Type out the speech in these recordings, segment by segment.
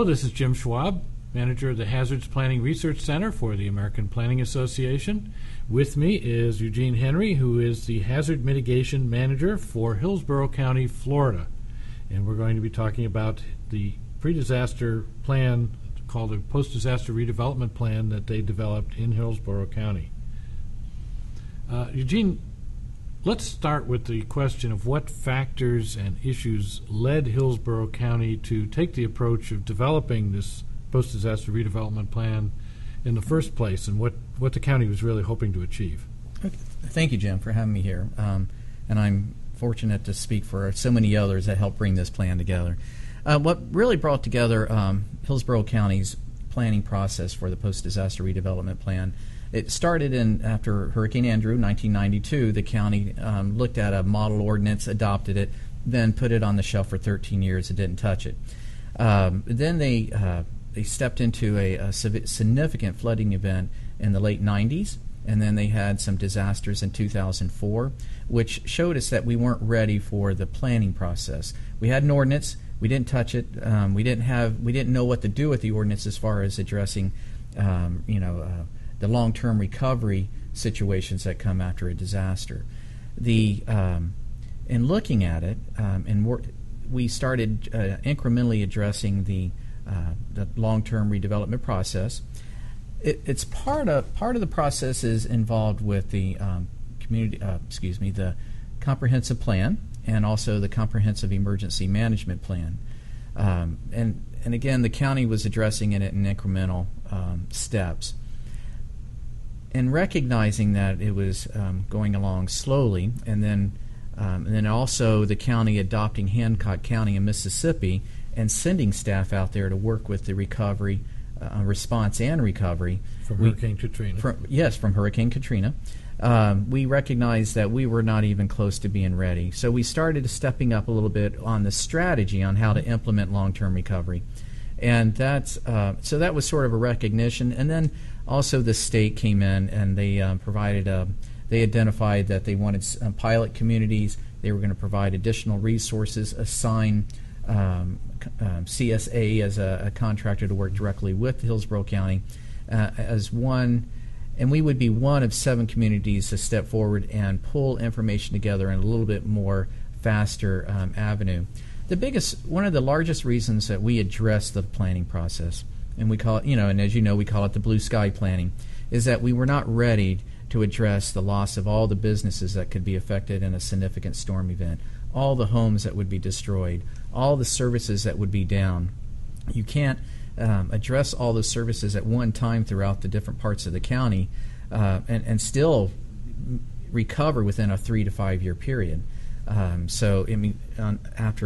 this is Jim Schwab, manager of the Hazards Planning Research Center for the American Planning Association. With me is Eugene Henry, who is the Hazard Mitigation Manager for Hillsborough County, Florida. And we're going to be talking about the pre-disaster plan called a Post-Disaster Redevelopment Plan that they developed in Hillsborough County. Eugene, let's start with the question of what factors and issues led Hillsborough County to take the approach of developing this post-disaster redevelopment plan in the first place, and what the county was really hoping to achieve. Okay. Thank you, Jim, for having me here. And I'm fortunate to speak for so many others that helped bring this plan together. What really brought together Hillsborough County's planning process for the post-disaster redevelopment plan, it started after Hurricane Andrew, 1992. The county looked at a model ordinance, adopted it, then put it on the shelf for 13 years and didn't touch it. Then they stepped into a significant flooding event in the late 90s, and then they had some disasters in 2004, which showed us that we weren't ready for the planning process. We had an ordinance, we didn't touch it, we didn't know what to do with the ordinance as far as addressing the long-term recovery situations that come after a disaster. In looking at it, we started incrementally addressing the long-term redevelopment process. It's part of the process is involved with the the comprehensive plan and also the comprehensive emergency management plan. And again, the county was addressing it in incremental steps. And recognizing that it was going along slowly, and then also the county adopting Hancock County in Mississippi and sending staff out there to work with the recovery, response and recovery. From Hurricane Katrina. From Hurricane Katrina. We recognized that we were not even close to being ready. So we started stepping up a little bit on the strategy on how to implement long-term recovery. And so that was sort of a recognition. And then also the state came in and they they identified that they wanted pilot communities. They were going to provide additional resources, assign CSA as a contractor to work directly with Hillsborough County as one, and we would be one of 7 communities to step forward and pull information together in a little bit more faster avenue. One of the largest reasons that we address the planning process, and we call it, and as you know, we call it the blue sky planning, is that we were not ready to address the loss of all the businesses that could be affected in a significant storm event, all the homes that would be destroyed, all the services that would be down. You can't address all those services at one time throughout the different parts of the county and still recover within a 3 to 5 year period. After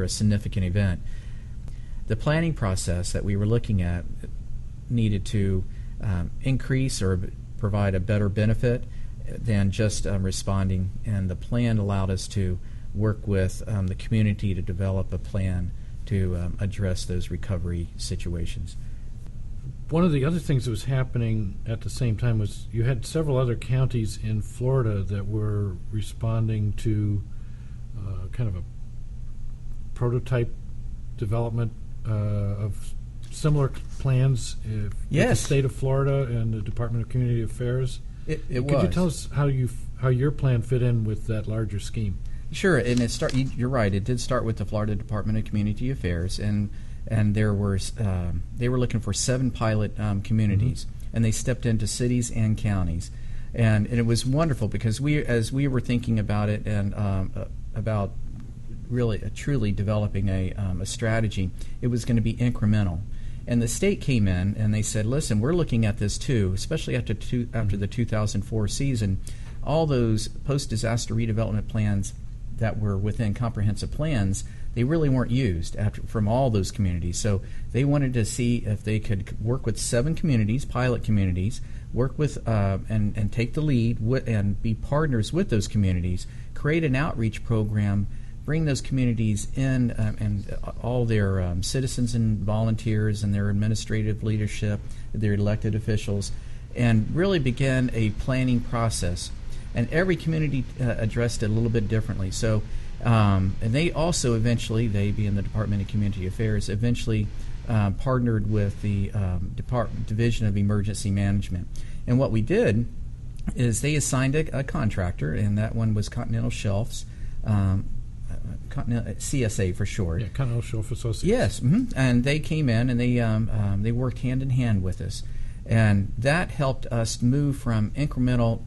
a significant event, the planning process that we were looking at needed to increase or provide a better benefit than just responding, and the plan allowed us to work with the community to develop a plan to address those recovery situations. One of the other things that was happening at the same time was you had several other counties in Florida that were responding to kind of a prototype development of similar plans with the state of Florida and the Department of Community Affairs. Could you tell us how your plan fit in with that larger scheme? Sure, and you're right. It did start with the Florida Department of Community Affairs, and they were looking for 7 pilot communities, and they stepped into cities and counties, and it was wonderful because as we were thinking about it and about really truly developing a strategy, it was going to be incremental. And the state came in and they said, listen, we're looking at this too, especially after the 2004 season. All those post-disaster redevelopment plans that were within comprehensive plans, they really weren't used from all those communities. So they wanted to see if they could work with 7 communities, pilot communities, work with and take the lead and be partners with those communities, create an outreach program, bring those communities in and all their citizens and volunteers and their administrative leadership, their elected officials, and really begin a planning process. And every community addressed it a little bit differently. So, and they also eventually, they being the Department of Community Affairs, eventually partnered with the Division of Emergency Management. And what we did is they assigned a contractor, and that one was Continental Shelves, CSA for short. Yeah, Continental Shelf Associates. Yes, and they came in and they worked hand in hand with us, and that helped us move from incremental,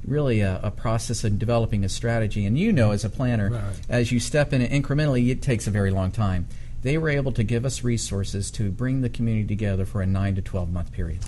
really a process of developing a strategy. And as a planner, right, as you step in it incrementally, it takes a very long time. They were able to give us resources to bring the community together for a 9 to 12 month period.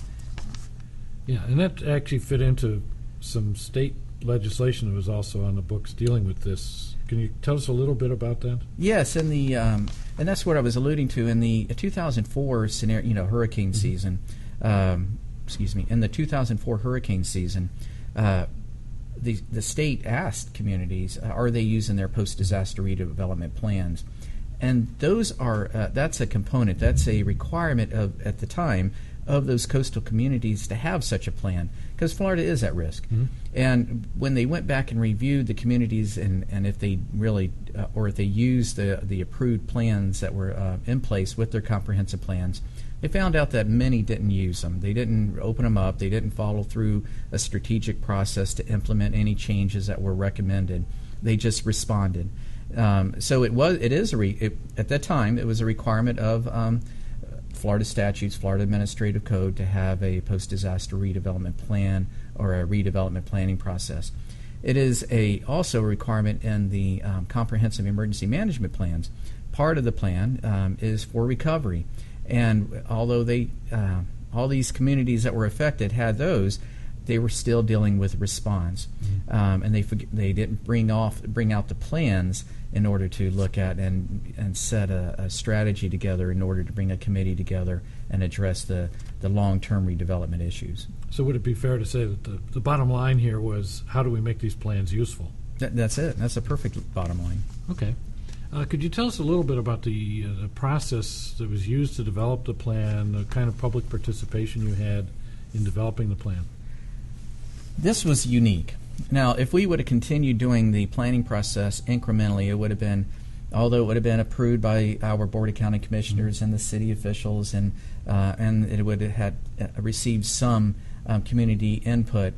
Yeah, and that actually fit into some state legislation that was also on the books dealing with this. Can you tell us a little bit about that? Yes, and that's what I was alluding to in the 2004 scenario, hurricane season. In the 2004 hurricane season, the state asked communities, are they using their post-disaster redevelopment plans? And those are that's a component, that's a requirement at the time of those coastal communities to have such a plan, because Florida is at risk. Mm-hmm. And when they went back and reviewed the communities and if they really or if they used the approved plans that were in place with their comprehensive plans, they found out that many didn't use them. They didn't open them up. They didn't follow through a strategic process to implement any changes that were recommended. They just responded. So at that time it was a requirement of Florida statutes, Florida Administrative Code, to have a post-disaster redevelopment plan or a redevelopment planning process. It is also a requirement in the comprehensive emergency management plans. Part of the plan is for recovery, and although all these communities that were affected had those, they were still dealing with response, and they didn't bring out the plans in order to look at and set a strategy together in order to bring a committee together and address the long-term redevelopment issues. So would it be fair to say that the bottom line here was, how do we make these plans useful? That's it. That's a perfect bottom line. Okay. Could you tell us a little bit about the process that was used to develop the plan, the kind of public participation you had in developing the plan? This was unique. Now, if we would have continued doing the planning process incrementally, it would have been, although it would have been approved by our Board of County Commissioners and the city officials, and it would have had received some community input,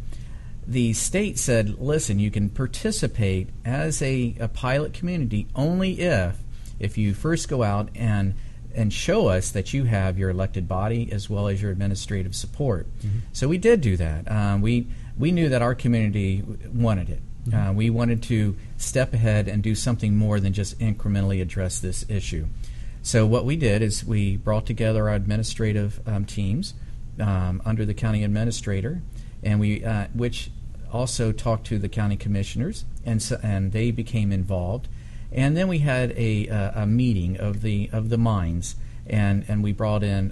the state said, listen, you can participate as a pilot community only if you first go out and show us that you have your elected body as well as your administrative support. Mm-hmm. So we did do that. We knew that our community wanted it. Mm-hmm. We wanted to step ahead and do something more than just incrementally address this issue. So what we did is we brought together our administrative teams under the county administrator, and which also talked to the county commissioners, and they became involved. And then we had a meeting of the minds, and we brought in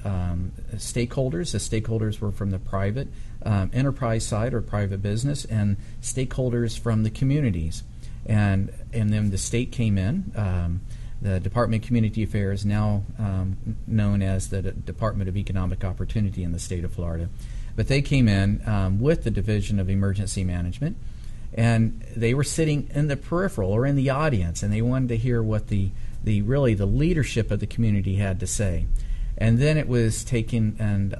stakeholders. The stakeholders were from the private enterprise side or private business, and stakeholders from the communities. And then the state came in. The Department of Community Affairs, now known as the Department of Economic Opportunity in the state of Florida. But they came in with the Division of Emergency Management, and they were sitting in the peripheral or in the audience, and they wanted to hear what the leadership of the community had to say. And then it was taken and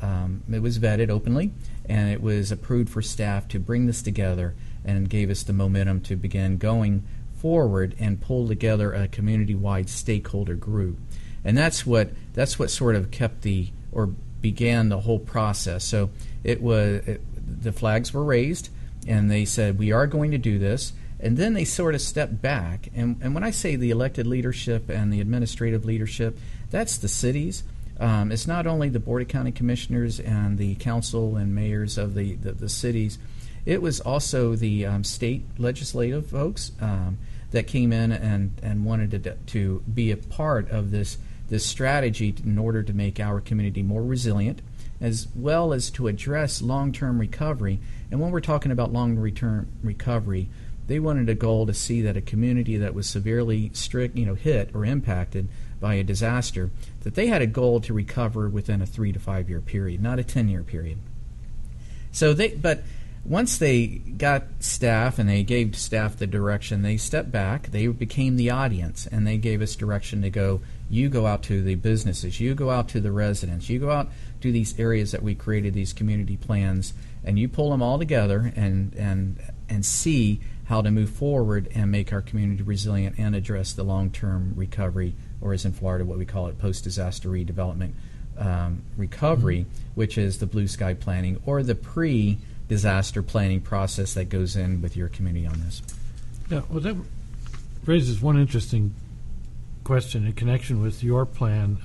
it was vetted openly, and it was approved for staff to bring this together, and gave us the momentum to begin going forward and pull together a community-wide stakeholder group. And that's what sort of began the whole process. So the flags were raised, and they said, we are going to do this. And then they sort of stepped back. And when I say the elected leadership and the administrative leadership, that's the cities. It's not only the Board of County Commissioners and the council and mayors of the cities. It was also the state legislative folks that came in and wanted to be a part of this strategy in order to make our community more resilient, as well as to address long-term recovery. And when we're talking about long-term recovery, they wanted a goal to see that a community that was severely hit or impacted by a disaster, that they had a goal to recover within a 3 to 5 year period, not a 10-year period. But once they got staff and they gave staff the direction, they stepped back, they became the audience, and they gave us direction to go You go out to the businesses, you go out to the residents, you go out to these areas that we created, these community plans, and you pull them all together and see how to move forward and make our community resilient and address the long-term recovery, or as in Florida, what we call it, post-disaster redevelopment recovery, which is the blue sky planning or the pre-disaster planning process that goes in with your community on this. Yeah, well, that raises one interesting question in connection with your plan.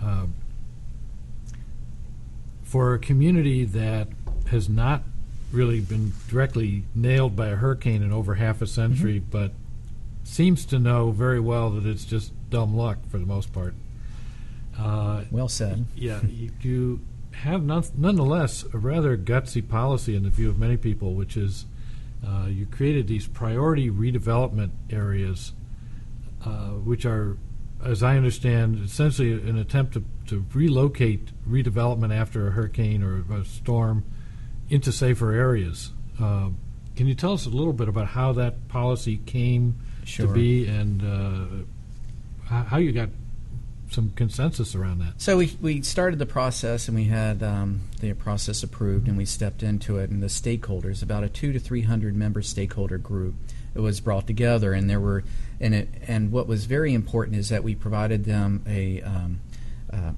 For a community that has not really been directly nailed by a hurricane in over half a century, but seems to know very well that it's just dumb luck for the most part. Well said. Yeah, you have nonetheless a rather gutsy policy in the view of many people, which is you created these priority redevelopment areas, which are, as I understand, essentially an attempt to relocate redevelopment after a hurricane or a storm into safer areas. Can you tell us a little bit about how that policy came to be and how you got some consensus around that? So we started the process, and we had the process approved, and we stepped into it, and the stakeholders, about a 200 to 300 member stakeholder group, it was brought together, and there were and what was very important is that we provided them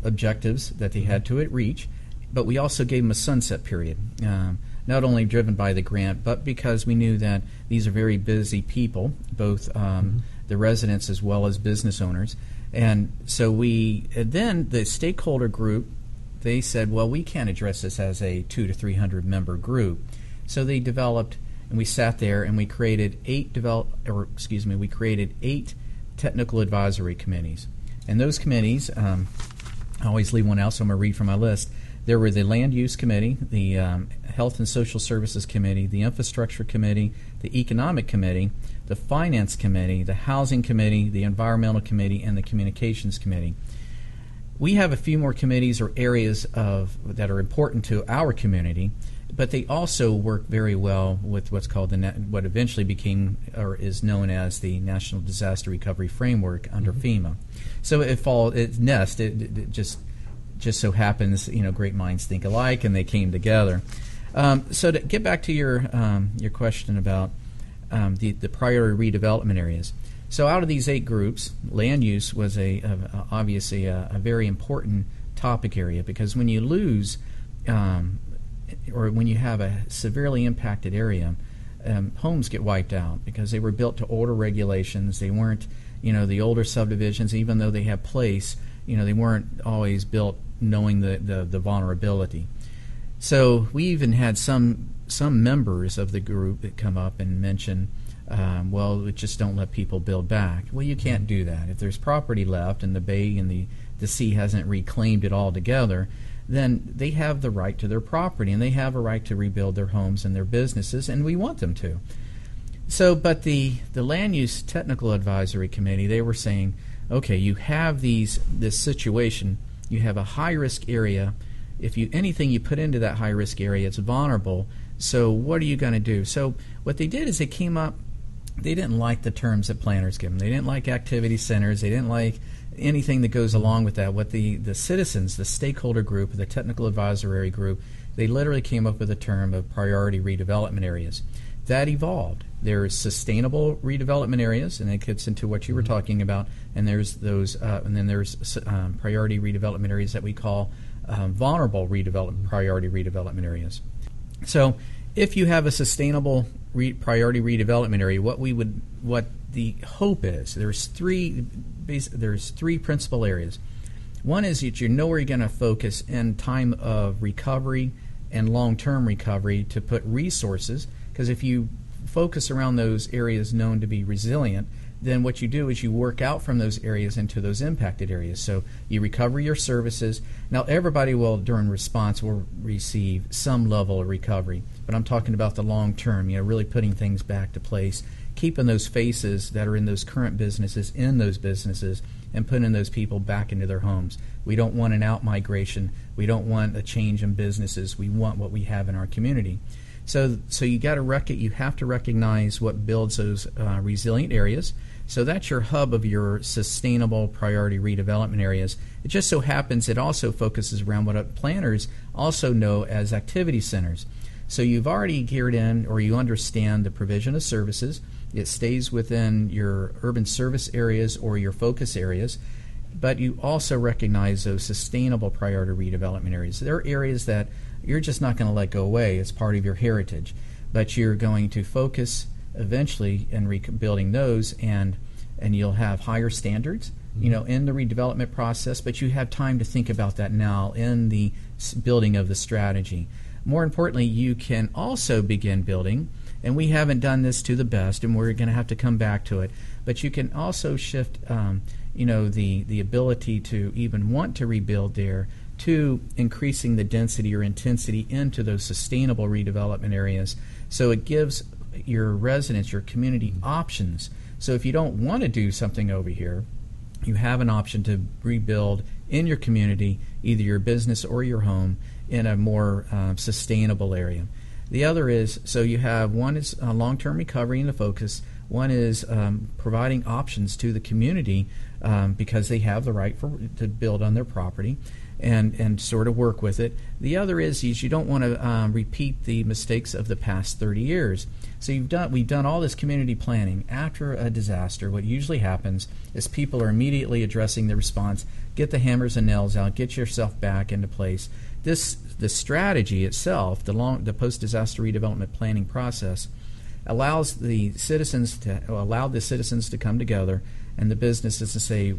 objectives that they had to reach, but we also gave them a sunset period, not only driven by the grant, but because we knew that these are very busy people, both the residents as well as business owners. And so then the stakeholder group, they said, well, we can't address this as a 200 to 300 member group. So they developed, and we sat there and we created eight technical advisory committees. And those committees, I always leave one out, so I'm going to read from my list. There were the Land Use Committee, the Health and Social Services Committee, the Infrastructure Committee, the Economic Committee, the Finance Committee, the Housing Committee, the Environmental Committee, and the Communications Committee. We have a few more committees or areas that are important to our community, but they also work very well with what's called what eventually became or is known as the National Disaster Recovery Framework under FEMA. So it just so happens, great minds think alike, and they came together. So to get back to your question about the priority redevelopment areas. So out of these 8 groups, land use was obviously a very important topic area, because when you lose or when you have a severely impacted area, homes get wiped out because they were built to older regulations. They weren't, the older subdivisions, even though they have place, they weren't always built knowing the vulnerability. So we even had some members of the group that come up and mention, well, just don't let people build back. Well, you can't do that. If there's property left and the bay and the sea hasn't reclaimed it all together, then they have the right to their property, and they have a right to rebuild their homes and their businesses, and we want them to. So, but the Land Use Technical Advisory Committee, they were saying, okay, you have this situation, you have a high-risk area. If anything you put into that high-risk area, it's vulnerable. So what are you going to do? So what they did is they came up, they didn't like the terms that planners give them. They didn't like activity centers. They didn't like anything that goes along with that. What the citizens, the stakeholder group, the technical advisory group, they literally came up with a term of priority redevelopment areas. That evolved. There's sustainable redevelopment areas, and it gets into what you were talking about. And there's those, and then there's priority redevelopment areas that we call vulnerable priority redevelopment areas. So, if you have a sustainable priority redevelopment area, what the hope is, there's three principal areas. One is that you know where you're going to focus in time of recovery and long-term recovery to put resources, because if you focus around those areas known to be resilient, then what you do is you work out from those areas into those impacted areas. So you recover your services. Now everybody will, during response, will receive some level of recovery, but I'm talking about the long term, really putting things back to place, keeping those faces that are in those current businesses in those businesses, and putting those people back into their homes. We don't want an out-migration. We don't want a change in businesses. We want what we have in our community. So you have to recognize what builds those resilient areas. So that's your hub of your sustainable priority redevelopment areas. It just so happens it also focuses around what planners also know as activity centers. So you've already geared in, or you understand the provision of services. It stays within your urban service areas or your focus areas, but you also recognize those sustainable priority redevelopment areas. There are areas that you're just not going to let go away. It's part of your heritage, but you're going to focus eventually in rebuilding those, and you'll have higher standards, in the redevelopment process, but you have time to think about that now in the building of the strategy. More importantly, you can also begin building, and we haven't done this to the best, and we're going to have to come back to it, but you can also shift the ability to even want to rebuild there to increasing the density or intensity into those sustainable redevelopment areas. So it gives your residents, your community, options. So if you don't want to do something over here, you have an option to rebuild in your community, either your business or your home, in a more sustainable area. The other is, so you have, one is long-term recovery in the focus. One is providing options to the community because they have the right to build on their property and sort of work with it. The other is you don't want to repeat the mistakes of the past 30 years. So we've done all this community planning. After a disaster, what usually happens is people are immediately addressing the response, get the hammers and nails out, get yourself back into place. The strategy itself, the post-disaster redevelopment planning process, allows the citizens to come together and the businesses to say,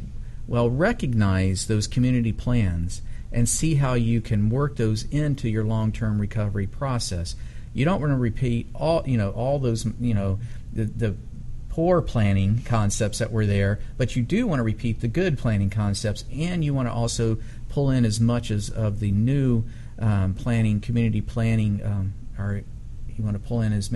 well, recognize those community plans and see how you can work those into your long-term recovery process. You don't want to repeat all those, the poor planning concepts that were there, but you do want to repeat the good planning concepts, and you want to also pull in as much of the new community planning, or you want to pull in as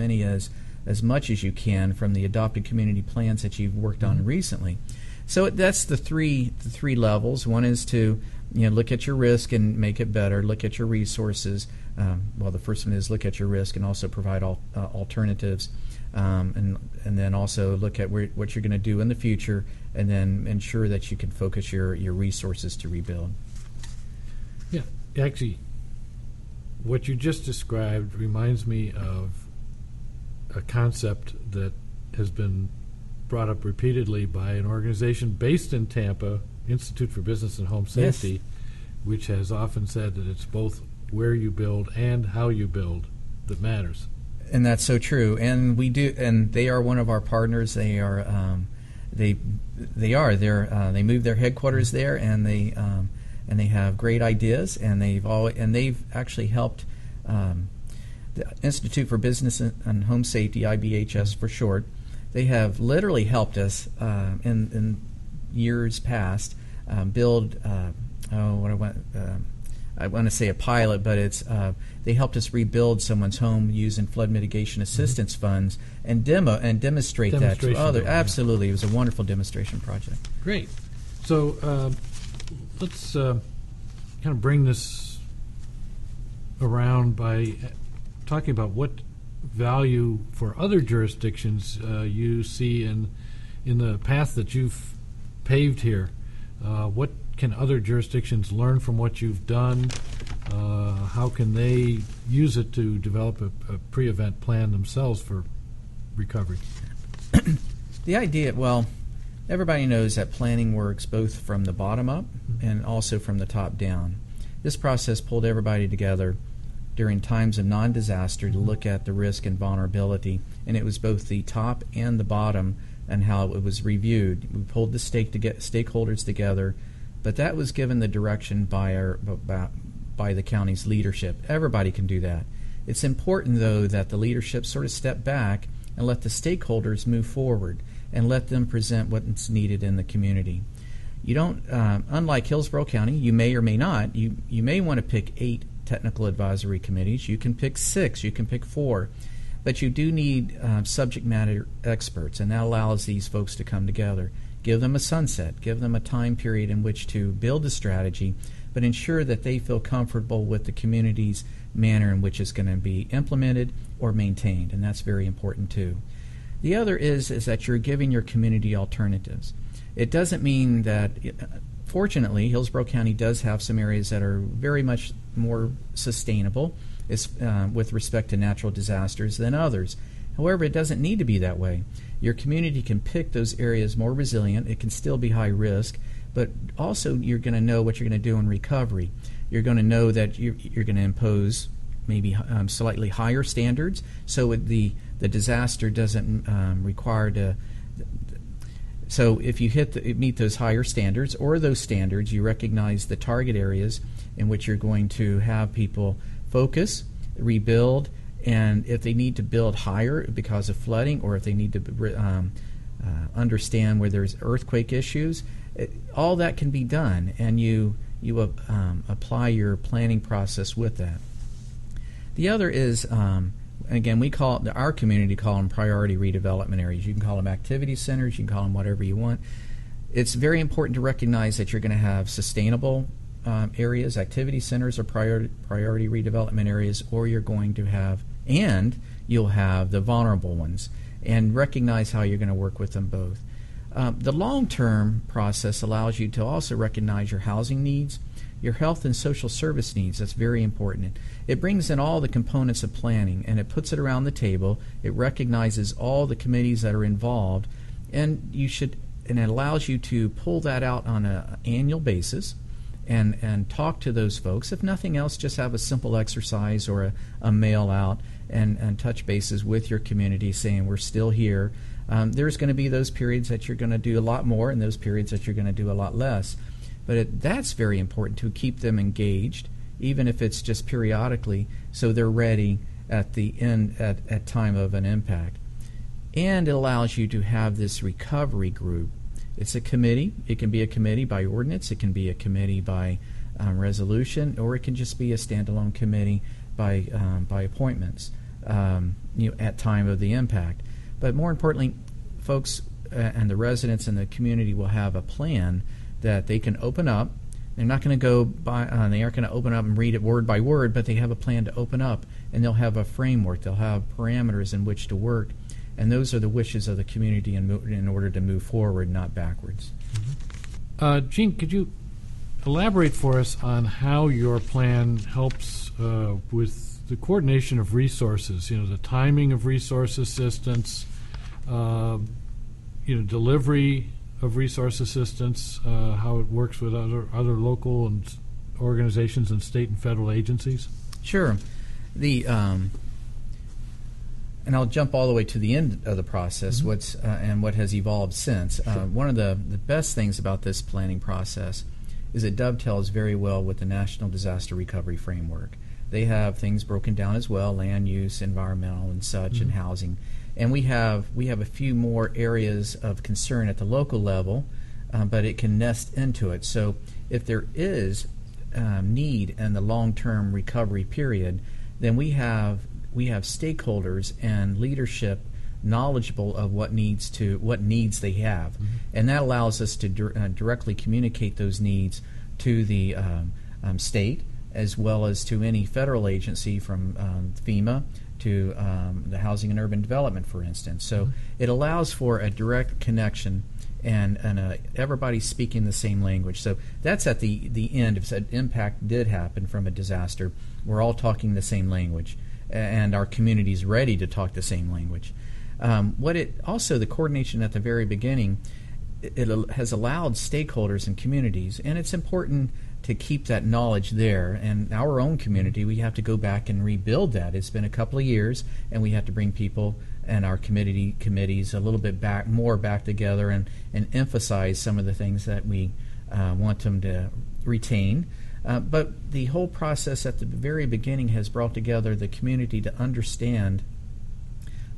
much as you can from the adopted community plans that you've worked on recently. So that's the three levels. One is to look at your risk and make it better. Look at your resources. The first one is look at your risk and also provide alternatives, and then also look at what you're going to do in the future, and then ensure that you can focus your resources to rebuild. Yeah, actually, what you just described reminds me of a concept that has been brought up repeatedly by an organization based in Tampa, Institute for Business and Home Safety, yes, which has often said that it's both where you build and how you build that matters. And that's so true. And we do, and they are one of our partners. They are, they moved their headquarters there, and they have great ideas, and they've actually helped the Institute for Business and Home Safety, IBHS for short. They have literally helped us in years past build. I want to say a pilot, but it's they helped us rebuild someone's home using flood mitigation assistance funds and demonstrate that to others. Yeah. Absolutely, it was a wonderful demonstration project. Great. So let's kind of bring this around by talking about what value for other jurisdictions you see in the path that you've paved here. What can other jurisdictions learn from what you've done? How can they use it to develop a pre-event plan themselves for recovery? The idea, well, everybody knows that planning works both from the bottom up and also from the top down. This process pulled everybody together during times of non-disaster to look at the risk and vulnerability, and it was both the top and the bottom and how it was reviewed. We pulled the stakeholders together, but that was given the direction by the county's leadership. Everybody can do that. It's important, though, that the leadership sort of step back and let the stakeholders move forward and let them present what's needed in the community. You don't, unlike Hillsborough County, you may or may not, you may want to pick 8 technical advisory committees. You can pick 6, you can pick 4, but you do need subject matter experts, and that allows these folks to come together. Give them a sunset, give them a time period in which to build a strategy, but ensure that they feel comfortable with the community's manner in which it's going to be implemented or maintained, and that's very important too. The other is that you're giving your community alternatives. It doesn't mean that, fortunately, Hillsborough County does have some areas that are very much more sustainable with respect to natural disasters than others. However, it doesn't need to be that way. Your community can pick those areas more resilient. It can still be high risk, but also you're going to know what you're going to do in recovery. You're going to know that you're going to impose maybe slightly higher standards, so the disaster doesn't require to. So if you meet those higher standards, or those standards, you recognize the target areas in which you're going to have people focus, rebuild, and if they need to build higher because of flooding, or if they need to understand where there's earthquake issues, all that can be done, and you apply your planning process with that. The other is, again, our community call them priority redevelopment areas. You can call them activity centers, you can call them whatever you want. It's very important to recognize that you're going to have sustainable areas. Activity centers are priority redevelopment areas, or you're going to have, and you'll have the vulnerable ones, and recognize how you're going to work with them both. The long-term process allows you to also recognize your housing needs, your health and social service needs. That's very important. It brings in all the components of planning, and it puts it around the table. It recognizes all the committees that are involved, and it allows you to pull that out on an annual basis and talk to those folks. If nothing else, just have a simple exercise or a mail out and touch bases with your community saying we're still here. There's going to be those periods that you're going to do a lot more and those periods that you're going to do a lot less. But that's very important to keep them engaged, even if it's just periodically, so they're ready at the end, at time of an impact. And it allows you to have this recovery group. It's a committee. It can be a committee by ordinance. It can be a committee by resolution, or it can just be a standalone committee by appointments at time of the impact. But more importantly, folks and the residents and the community will have a plan that they can open up. They're not going to go by, they aren't going to open up and read it word by word, but they have a plan to open up, and they'll have a framework. They'll have parameters in which to work, and those are the wishes of the community in order to move forward, not backwards. Mm-hmm. Gene, could you elaborate for us on how your plan helps with the coordination of resources? The timing of resource assistance, delivery of resource assistance, how it works with other local and organizations and state and federal agencies? Sure. And I'll jump all the way to the end of the process, mm-hmm. And what has evolved since. Sure. One of the best things about this planning process is it dovetails very well with the National Disaster Recovery Framework. They have things broken down as well, land use, environmental and such, mm-hmm. and housing. And we have a few more areas of concern at the local level, but it can nest into it. So if there is need in the long-term recovery period, then we have stakeholders and leadership knowledgeable of what needs they have, mm-hmm. and that allows us to directly communicate those needs to the state as well as to any federal agency from FEMA to the Housing and Urban Development, for instance. So mm-hmm. it allows for a direct connection and everybody speaking the same language. So that's at the end. If an impact did happen from a disaster, we're all talking the same language, and our community's ready to talk the same language. The coordination at the very beginning, it has allowed stakeholders and communities, and it's important to keep that knowledge there. And our own community, we have to go back and rebuild that. It's been a couple of years, and we have to bring people and our committees a little bit more back together and emphasize some of the things that we want them to retain. But the whole process at the very beginning has brought together the community to understand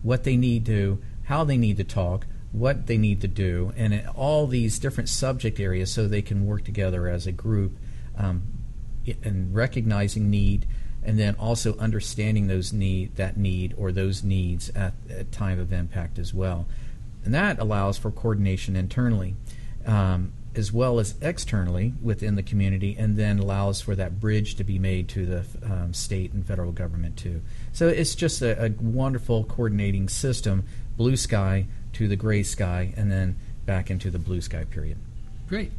what they need to, how they need to talk, what they need to do, and all these different subject areas so they can work together as a group, and recognizing need, and then also understanding those needs at time of impact as well. And that allows for coordination internally. as well as externally within the community, and then allows for that bridge to be made to the state and federal government too. So it's just a wonderful coordinating system, blue sky to the gray sky, and then back into the blue sky period. Great.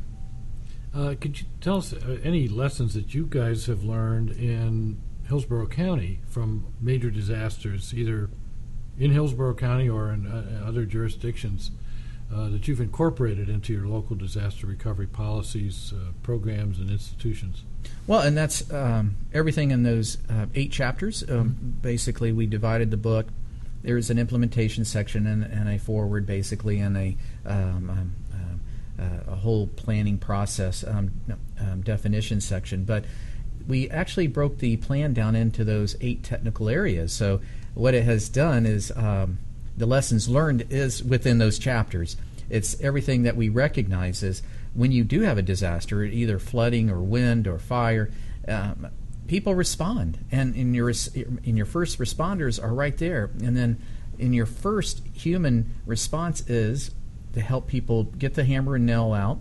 Could you tell us any lessons that you guys have learned in Hillsborough County from major disasters, either in Hillsborough County or in other jurisdictions, that you've incorporated into your local disaster recovery policies, programs, and institutions? Well, and that's everything in those 8 chapters. Basically, we divided the book. There's an implementation section and a forward, basically, and a whole planning process definition section. But we actually broke the plan down into those 8 technical areas. So what it has done is the lessons learned is within those chapters. It's everything that we recognize is when you do have a disaster, either flooding or wind or fire, people respond. And in your first responders are right there. And then in your first human response is to help people get the hammer and nail out,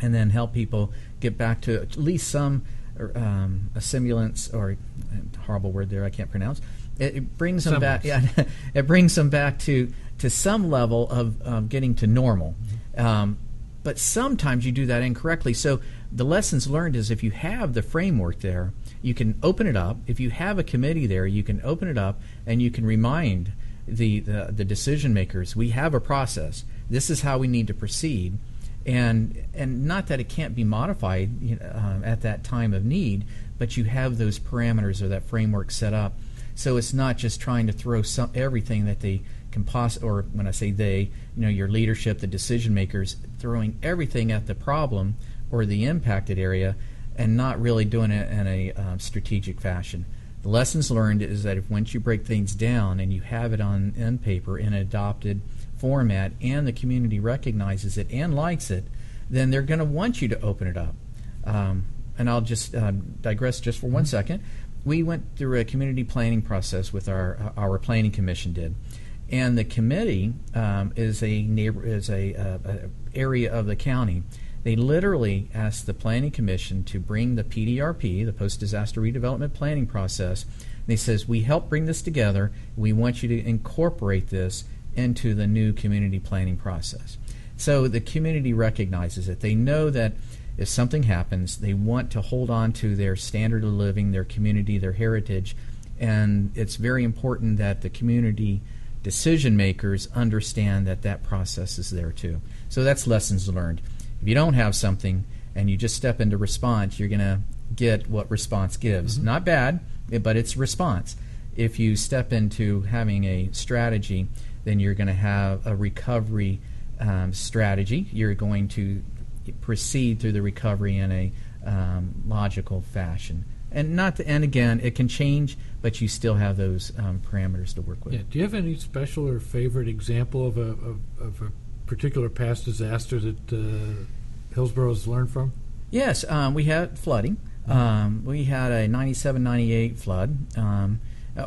and then help people get back to at least some a simulance, or a horrible word there I can't pronounce. It brings them back. Yeah, it brings them back to some level of getting to normal. But sometimes you do that incorrectly. So the lessons learned is if you have the framework there, you can open it up. If you have a committee there, you can open it up and you can remind the decision makers, we have a process. This is how we need to proceed. And not that it can't be modified at that time of need, but you have those parameters or that framework set up. So it's not just trying to throw everything that they can or when I say they, your leadership, the decision makers, throwing everything at the problem or the impacted area and not really doing it in a strategic fashion. The lessons learned is that if once you break things down and you have it on paper in an adopted format and the community recognizes it and likes it, then they're going to want you to open it up. And I'll just digress just for 1 second. We went through a community planning process with our planning commission did, and the committee is a area of the county. They literally asked the planning commission to bring the PDRP, the post-disaster redevelopment planning process. They says, we help bring this together. We want you to incorporate this into the new community planning process. So the community recognizes it. They know that if something happens, they want to hold on to their standard of living, their community, their heritage, and it's very important that the community decision makers understand that that process is there too. So that's lessons learned. If you don't have something and you just step into response, you're going to get what response gives. Mm-hmm. Not bad, but it's response. If you step into having a strategy, then you're going to have a recovery strategy. You're going to proceed through the recovery in a logical fashion. And again, it can change, but you still have those parameters to work with. Yeah. Do you have any special or favorite example of a particular past disaster that Hillsborough has learned from? Yes, we had flooding. We had a 97-98 flood.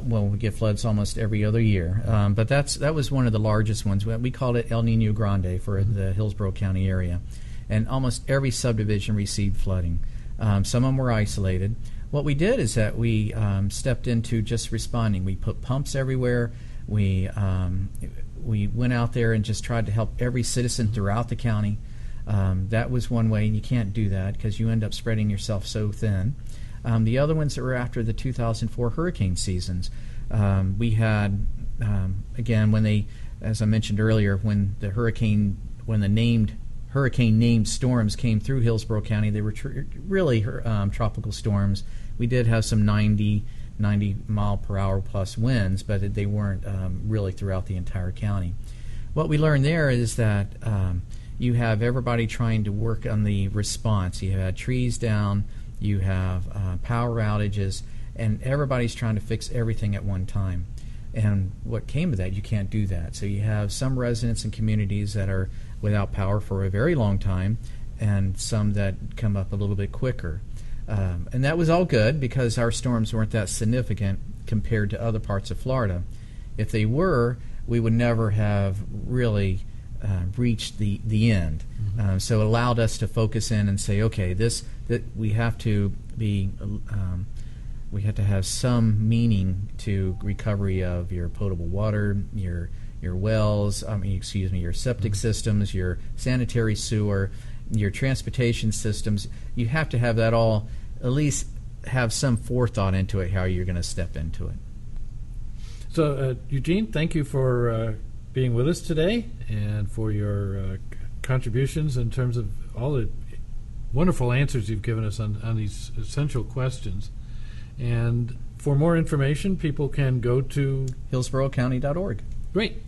Well, we get floods almost every other year, but that was one of the largest ones. We called it El Nino Grande for the Hillsborough County area, and almost every subdivision received flooding. Some of them were isolated. What we did is that we stepped into just responding. We put pumps everywhere. We went out there and just tried to help every citizen throughout the county. That was one way, and you can't do that because you end up spreading yourself so thin. The other ones that were after the 2004 hurricane seasons, we had, again, when they, as I mentioned earlier, when the hurricane named storms came through Hillsborough County, they were really tropical storms. We did have some 90 mile per hour plus winds, but they weren't really throughout the entire county. What we learned there is that you have everybody trying to work on the response. You had trees down, you have power outages, and everybody's trying to fix everything at one time. And what came of that, you can't do that. So you have some residents and communities that are without power for a very long time, and some that come up a little bit quicker. And that was all good because our storms weren't that significant compared to other parts of Florida. If they were, we would never have really reached the end. So it allowed us to focus in and say, okay, that we have to be we have to have some meaning to recovery of your potable water, your wells, your septic systems, your sanitary sewer, your transportation systems. You have to have that all, at least have some forethought into it, how you're going to step into it. So, Eugene, thank you for being with us today and for your contributions in terms of all the wonderful answers you've given us on these essential questions. And for more information, people can go to hillsboroughcounty.org. Great.